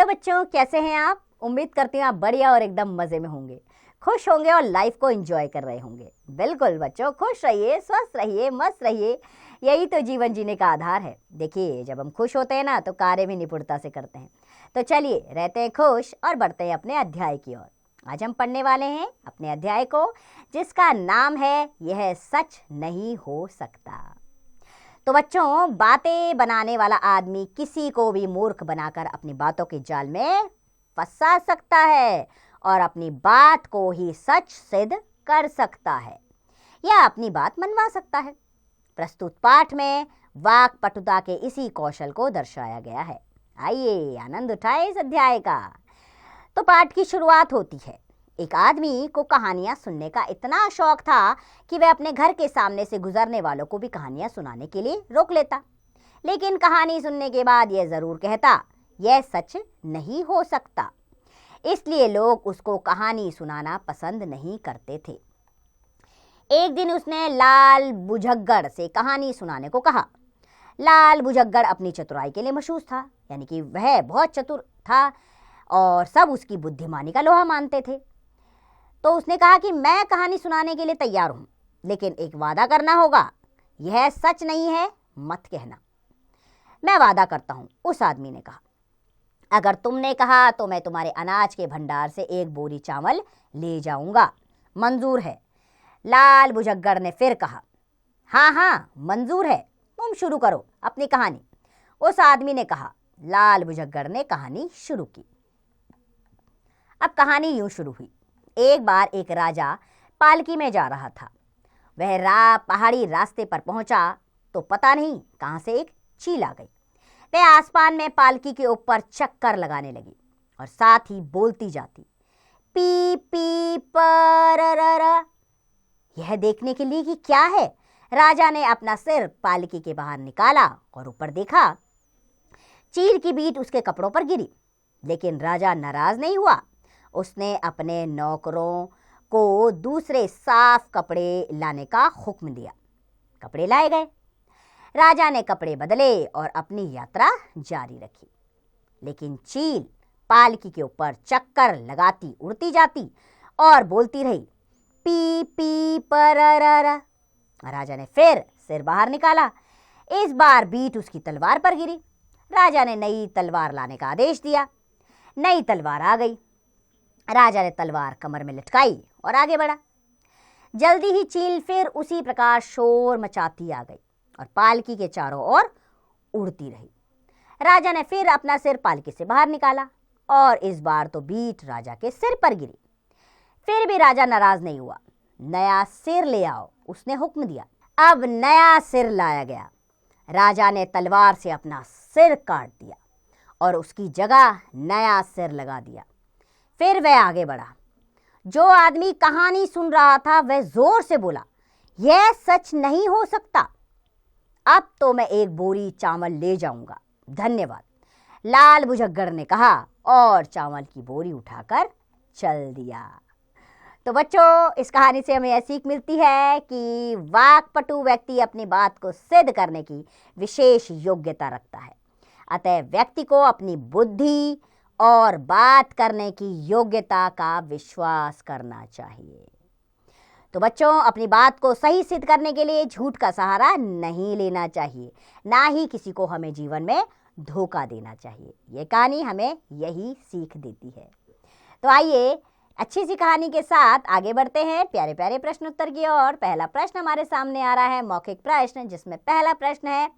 बच्चों, कैसे हैं आप? उम्मीद करती हूँ आप बढ़िया और एकदम मजे में होंगे, खुश होंगे और लाइफ को एंजॉय कर रहे होंगे। बिल्कुल बच्चों, खुश रहिए, स्वस्थ रहिए, मस्त रहिए। यही तो जीवन जीने का आधार है। देखिए, जब हम खुश होते हैं ना तो कार्य भी निपुणता से करते हैं। तो चलिए, रहते हैं खुश और बढ़ते हैं अपने अध्याय की ओर। आज हम पढ़ने वाले हैं अपने अध्याय को, जिसका नाम है यह सच नहीं हो सकता। तो बच्चों, बातें बनाने वाला आदमी किसी को भी मूर्ख बनाकर अपनी बातों के जाल में फंसा सकता है और अपनी बात को ही सच सिद्ध कर सकता है या अपनी बात मनवा सकता है। प्रस्तुत पाठ में वाक पटुता के इसी कौशल को दर्शाया गया है। आइए आनंद उठाएं इस अध्याय का। तो पाठ की शुरुआत होती है। एक आदमी को कहानियां सुनने का इतना शौक था कि वह अपने घर के सामने से गुजरने वालों को भी कहानियां सुनाने के लिए रोक लेता, लेकिन कहानी सुनने के बाद यह जरूर कहता, यह सच नहीं हो सकता। इसलिए लोग उसको कहानी सुनाना पसंद नहीं करते थे। एक दिन उसने लाल बुझग्गड़ से कहानी सुनाने को कहा। लाल बुझग्गड़ अपनी चतुराई के लिए मशहूर था, यानी कि वह बहुत चतुर था और सब उसकी बुद्धिमानी का लोहा मानते थे। तो उसने कहा कि मैं कहानी सुनाने के लिए तैयार हूं, लेकिन एक वादा करना होगा। यह सच नहीं है, मत कहना। मैं वादा करता हूं, उस आदमी ने कहा। अगर तुमने कहा तो मैं तुम्हारे अनाज के भंडार से एक बोरी चावल ले जाऊंगा। मंजूर है? लाल बुझग्गड़ ने फिर कहा। हाँ हाँ, मंजूर है, तुम शुरू करो अपनी कहानी, उस आदमी ने कहा। लाल बुझग्गड़ ने कहानी शुरू की। अब कहानी यूं शुरू हुई। एक बार एक राजा पालकी में जा रहा था। वह पहाड़ी रास्ते पर पहुंचा तो पता नहीं कहां से एक चील आ गई। वह आसमान में पालकी के ऊपर चक्कर लगाने लगी और साथ ही बोलती जाती, पी पी परररा। यह देखने के लिए कि क्या है, राजा ने अपना सिर पालकी के बाहर निकाला और ऊपर देखा। चील की बीट उसके कपड़ों पर गिरी, लेकिन राजा नाराज नहीं हुआ। उसने अपने नौकरों को दूसरे साफ कपड़े लाने का हुक्म दिया। कपड़े लाए गए। राजा ने कपड़े बदले और अपनी यात्रा जारी रखी, लेकिन चील पालकी के ऊपर चक्कर लगाती उड़ती जाती और बोलती रही, पी पी परररा। राजा ने फिर सिर बाहर निकाला। इस बार बीट उसकी तलवार पर गिरी। राजा ने नई तलवार लाने का आदेश दिया। नई तलवार आ गई। राजा ने तलवार कमर में लटकाई और आगे बढ़ा। जल्दी ही चील फिर उसी प्रकार शोर मचाती आ गई और पालकी के चारों ओर उड़ती रही। राजा ने फिर अपना सिर पालकी से बाहर निकाला और इस बार तो बीट राजा के सिर पर गिरी। फिर भी राजा नाराज नहीं हुआ। नया सिर ले आओ, उसने हुक्म दिया। अब नया सिर लाया गया। राजा ने तलवार से अपना सिर काट दिया और उसकी जगह नया सिर लगा दिया। फिर वह आगे बढ़ा। जो आदमी कहानी सुन रहा था वह जोर से बोला, यह सच नहीं हो सकता। अब तो मैं एक बोरी चावल ले जाऊंगा, धन्यवाद, लाल बुझग्गड़ ने कहा और चावल की बोरी उठाकर चल दिया। तो बच्चों, इस कहानी से हमें यह सीख मिलती है कि वाकपटु व्यक्ति अपनी बात को सिद्ध करने की विशेष योग्यता रखता है। अतः व्यक्ति को अपनी बुद्धि और बात करने की योग्यता का विश्वास करना चाहिए। तो बच्चों, अपनी बात को सही सिद्ध करने के लिए झूठ का सहारा नहीं लेना चाहिए, ना ही किसी को हमें जीवन में धोखा देना चाहिए। ये कहानी हमें यही सीख देती है। तो आइए अच्छी सी कहानी के साथ आगे बढ़ते हैं प्यारे प्यारे प्रश्न उत्तर की ओर। पहला प्रश्न हमारे सामने आ रहा है, मौखिक प्रश्न, जिसमें पहला प्रश्न है,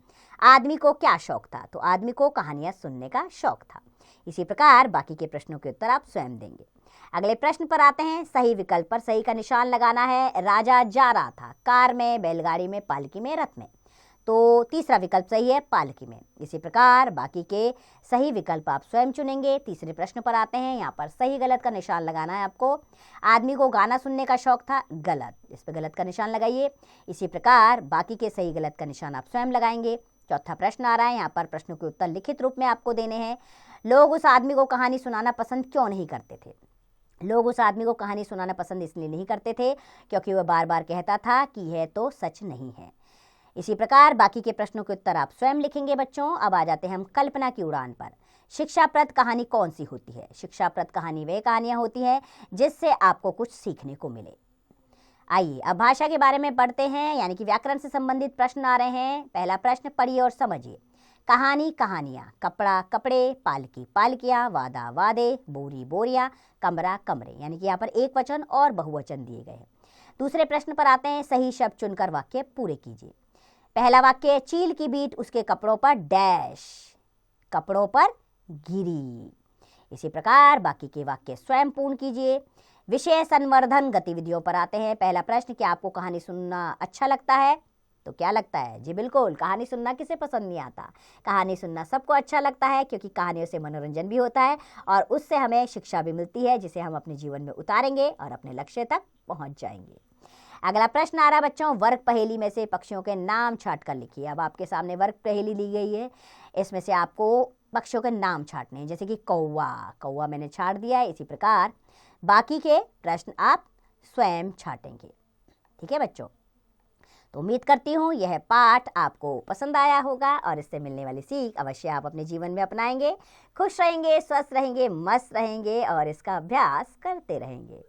आदमी को क्या शौक था? तो आदमी को कहानियां सुनने का शौक था। इसी प्रकार बाकी के प्रश्नों के उत्तर आप स्वयं देंगे। अगले प्रश्न पर आते हैं। सही विकल्प पर सही का निशान लगाना है। राजा जा रहा था कार में, बैलगाड़ी में, पालकी में, रथ में। तो तीसरा विकल्प सही है, पालकी में। इसी प्रकार बाकी के सही विकल्प आप स्वयं चुनेंगे। तीसरे प्रश्न पर आते हैं। यहाँ पर सही गलत का निशान लगाना है आपको। आदमी को गाना सुनने का शौक था, गलत, इस पर गलत का निशान लगाइए। इसी प्रकार बाकी के सही गलत का निशान आप स्वयं लगाएंगे। चौथा प्रश्न आ रहा है। यहाँ पर प्रश्नों के उत्तर लिखित रूप में आपको देने हैं। लोग उस आदमी को कहानी सुनाना पसंद क्यों नहीं करते थे? लोग उस आदमी को कहानी सुनाना पसंद इसलिए नहीं करते थे क्योंकि वह बार बार कहता था कि यह तो सच नहीं है। इसी प्रकार बाकी के प्रश्नों के उत्तर आप स्वयं लिखेंगे बच्चों। अब आ जाते हैं हम कल्पना की उड़ान पर। शिक्षाप्रद कहानी कौन सी होती है? शिक्षाप्रद कहानी वे कहानियां होती हैं जिससे आपको कुछ सीखने को मिले। आइए अब भाषा के बारे में पढ़ते हैं, यानी कि व्याकरण से संबंधित प्रश्न आ रहे हैं। पहला प्रश्न पढ़िए और समझिए। कहानी कहानियाँ, कपड़ा कपड़े, पालकी पालकियाँ, वादा वादे, बोरी बोरियाँ, कमरा कमरे, यानी कि यहाँ पर एक वचन और बहुवचन दिए गए हैं। दूसरे प्रश्न पर आते हैं। सही शब्द चुनकर वाक्य पूरे कीजिए। पहला वाक्य, चील की बीट उसके कपड़ों पर डैश, कपड़ों पर गिरी। इसी प्रकार बाकी के वाक्य स्वयं पूर्ण कीजिए। विषय संवर्धन गतिविधियों पर आते हैं। पहला प्रश्न, क्या आपको कहानी सुनना अच्छा लगता है? तो क्या लगता है? जी बिल्कुल, कहानी सुनना किसे पसंद नहीं आता? कहानी सुनना सबको अच्छा लगता है, क्योंकि कहानियों से मनोरंजन भी होता है और उससे हमें शिक्षा भी मिलती है, जिसे हम अपने जीवन में उतारेंगे और अपने लक्ष्य तक पहुंच जाएंगे। अगला प्रश्न आ रहा है बच्चों, वर्ग पहेली में से पक्षियों के नाम छाट कर लिखिए। अब आपके सामने वर्ग पहेली ली गई है, इसमें से आपको पक्षियों के नाम छाटने हैं। जैसे कि कौवा, कौवा मैंने छाट दिया है। इसी प्रकार बाकी के प्रश्न आप स्वयं छाटेंगे। ठीक है बच्चों, तो उम्मीद करती हूँ यह पाठ आपको पसंद आया होगा और इससे मिलने वाली सीख अवश्य आप अपने जीवन में अपनाएंगे। खुश रहेंगे, स्वस्थ रहेंगे, मस्त रहेंगे और इसका अभ्यास करते रहेंगे।